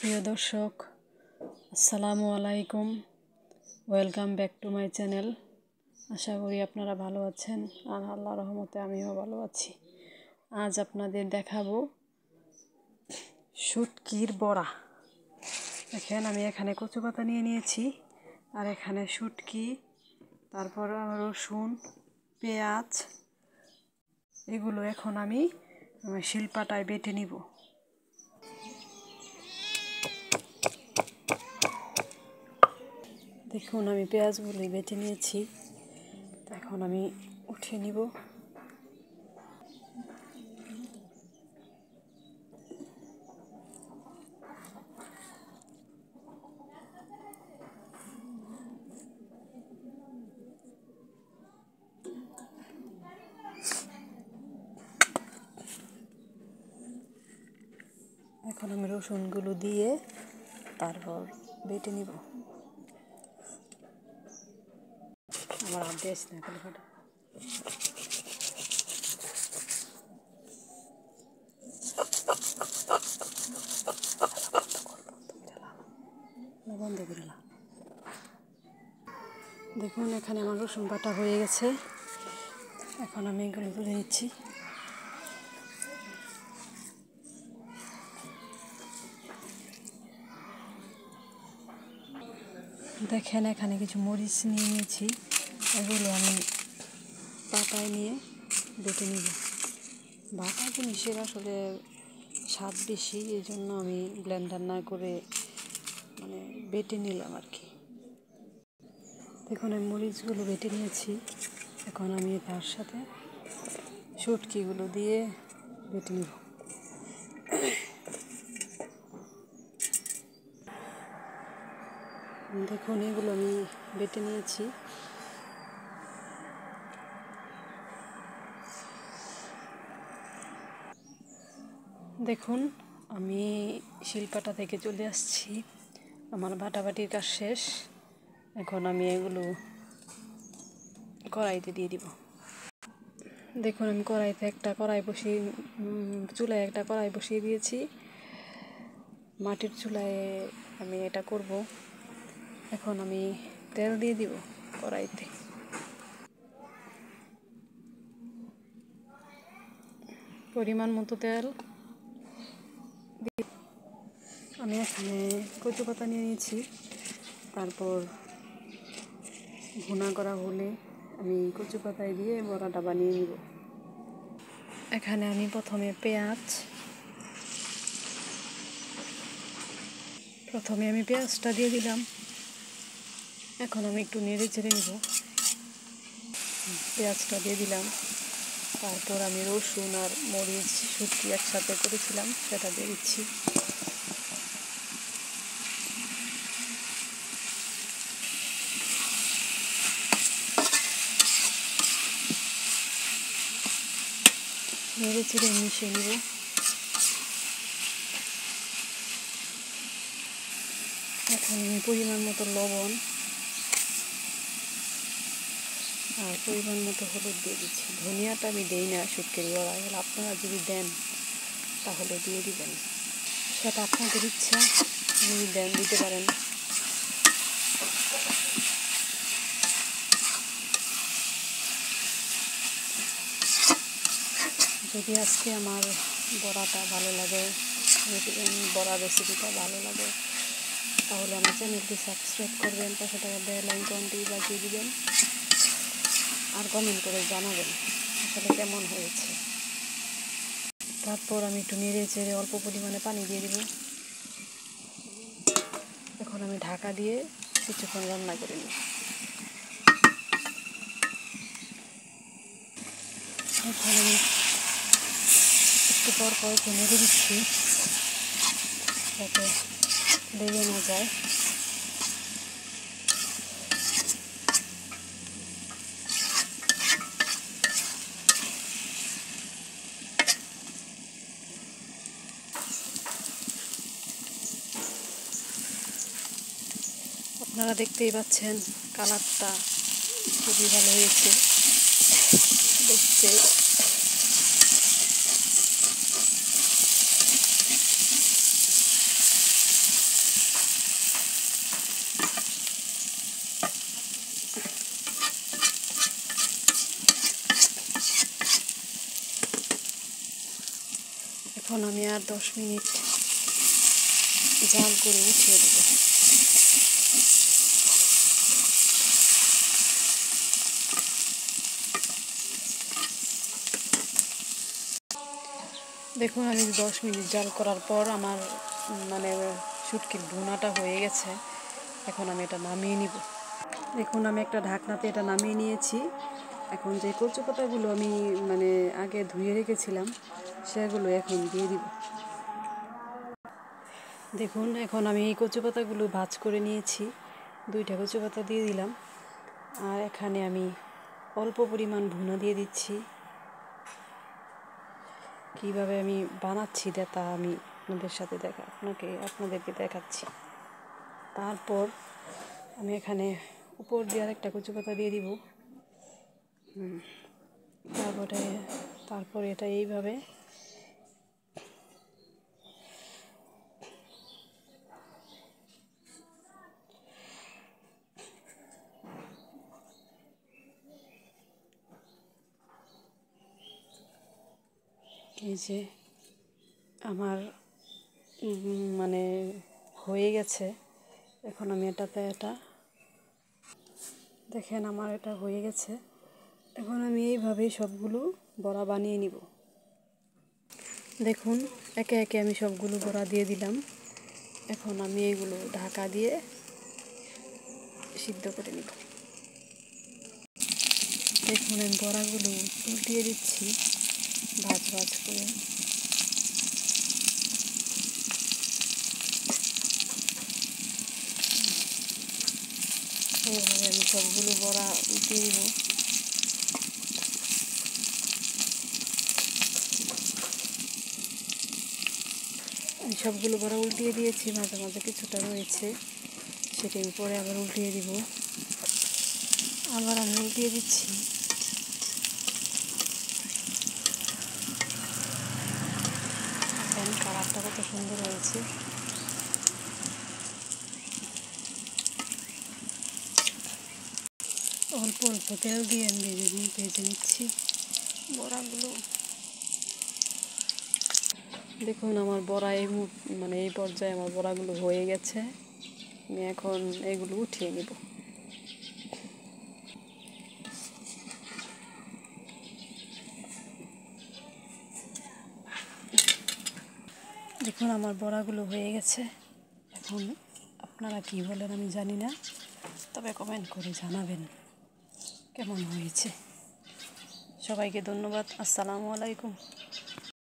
সুপ্রিয় দর্শক, আসসালামু আলাইকুম। Welcome back to my channel. আশা করি আপনারা ভালো আছেন, আর আল্লাহর রহমতে আমিও ভালো আছি। আজ আপনাদের দেখাবো শুটকির বড়া। দেখেন, আমি এখানে কচু পাতা নিয়ে নিয়েছি, আর এখানে শুটকি, তারপর রসুন, পেঁয়াজ, এগুলো এখন আমি শিলপাটায় বেটে নিব। দেখুন, আমি পেঁয়াজগুলো বেটে নিয়েছি, এখন আমি উঠিয়ে নিব। এখন আমি রসুনগুলো দিয়ে তারপর বেটে নিব। আমার হাত দিয়ে আসছে না, ফাটা। বন্ধ করে না। দেখুন, এখানে আমার রসুন বাটা হয়ে গেছে, এখন আমি এগুলো তুলে নিচ্ছি। দেখেন, এখানে কিছু মরিচ নিয়ে নিয়েছি, এগুলো আমি পাতায় নিয়ে বেটে নিব। বাটা জিনিসের আসলে স্বাদ বেশি, এই জন্য আমি ব্লেন্ডার না করে বেটে নিলাম আর কি। দেখুন, আমি মরিচগুলো বেটে নিয়েছি, এখন আমি তার সাথে শুটকিগুলো দিয়ে বেটে নিব। দেখুন, এগুলো আমি বেটে নিয়েছি। দেখুন, আমি শিলপাটা থেকে চলে আসছি, আমার বাটাবাটির কাজ শেষ। এখন আমি এগুলো কড়াইতে দিয়ে দিব। দেখুন, আমি চুলায় একটা কড়াই বসিয়ে দিয়েছি। মাটির চুলায় আমি এটা করব। এখন আমি তেল দিয়ে দিব কড়াইতে। পরিমাণ মতো তেল দিয়ে আমি এখানে কচু পাতা নিয়ে নিয়েছি, তারপর ভুনা করা হলে আমি কচু পাতায় দিয়ে বড়াটা বানিয়ে নিব। এখানে আমি প্রথমে পেঁয়াজটা দিয়ে দিলাম। এখন আমি একটু নেড়ে চেড়ে নিব। পেঁয়াজটা দিয়ে দিলাম, তারপর আমি রসুন আর মরিচ শুটকি একসাথে করেছিলাম সেটা দিয়ে দিচ্ছি। নেড়ে চেড়ে মিশিয়ে নিব। এখন আমি পরিমাণ মতো লবণ আর পরিমাণ মতো হলুদ দিয়ে দিচ্ছি। ধনিয়াটা আমি দেই না শুটকির বড়া, এগুলো আপনারা যদি দেন তাহলে দিয়ে দিবেন, সেটা আপনাদের ইচ্ছা, যদি দেন দিতে পারেন। যদি আজকে আমার বড়াটা ভালো লাগে, বড়া রেসিপিটা ভালো লাগে, তাহলে আমার চ্যানেলটি সাবস্ক্রাইব করবেন, পাশে থাকা বেল আইকনটি বাজিয়ে দিবেন, আর কমেন্ট করে জানাবেন আসলে কেমন হয়েছে। তারপর আমি একটু নেড়ে চেড়ে অল্প পরিমাণে পানি দিয়ে দিব। এখন আমি ঢাকা দিয়ে কিছুক্ষণ রান্না করে নিই। এখন আমি একটু পর একটু নেড়ে দিচ্ছি যাতে লেগে না যায়। আপনারা দেখতেই পাচ্ছেন, কালারটা খুবই ভালো হয়েছে দেখতে। এখন আমি আর 10 মিনিট জাল করে উঠিয়ে দেব। দেখুন আমি 10 মিনিট জাল করার পর আমার মানে শুটকির ভুনাটা হয়ে গেছে। এখন আমি এটা নামিয়ে নিব। দেখুন আমি একটা ঢাকনাতে এটা নামিয়ে নিয়েছি। এখন যে কচু পাতাগুলো আমি মানে আগে ধুয়ে রেখেছিলাম সেগুলো এখন দিয়ে দিব। দেখুন এখন আমি এই কচু পাতাগুলো ভাজ করে নিয়েছি। 2টা কচু পাতা দিয়ে দিলাম। আর এখানে আমি অল্প পরিমাণ ভুনা দিয়ে দিচ্ছি। কিভাবে আমি বানাচ্ছি তা আমি আপনাদেরকে দেখাচ্ছি। তারপর আমি এখানে উপর দিয়ে আরেকটা কচু পাতা দিয়ে দিব। তারপরে এটা এইভাবে এই যে আমার মানে হয়ে গেছে। এখন আমি এটা দেখেন আমার এটা হয়ে গেছে। এখন আমি এইভাবেই সবগুলো বড়া বানিয়ে নিব। দেখুন একে একে আমি সবগুলো বড়া দিয়ে দিলাম। এখন আমি এগুলো ঢাকা দিয়ে সিদ্ধ করে নিব। দেখুন আমি বড়াগুলো উল্টিয়ে দিচ্ছি ভাজ করে। এইভাবে আমি সবগুলো বড়া উল্টিয়ে দিব। আমি সবগুলো বড়া উল্টিয়ে দিয়েছি, মাঝে মাঝে কিছুটা রয়েছে সেটার উপরে আবার উল্টিয়ে দিব। আবার আমি উল্টিয়ে দিচ্ছি। কালারটা কত সুন্দর হয়েছে। অল্প অল্প তেল দিয়ে আমি ভেজে নিচ্ছি বড়াগুলো। দেখুন আমার বড়া এই পর্যায়ে আমার বড়াগুলো হয়ে গেছে। আমি এখন এগুলো উঠিয়ে নিব। দেখুন আমার বড়াগুলো হয়ে গেছে। এখন আপনারা কি বলেন আমি জানি না, তবে কমেন্ট করে জানাবেন কেমন হয়েছে। সবাইকে ধন্যবাদ। আসসালামু আলাইকুম।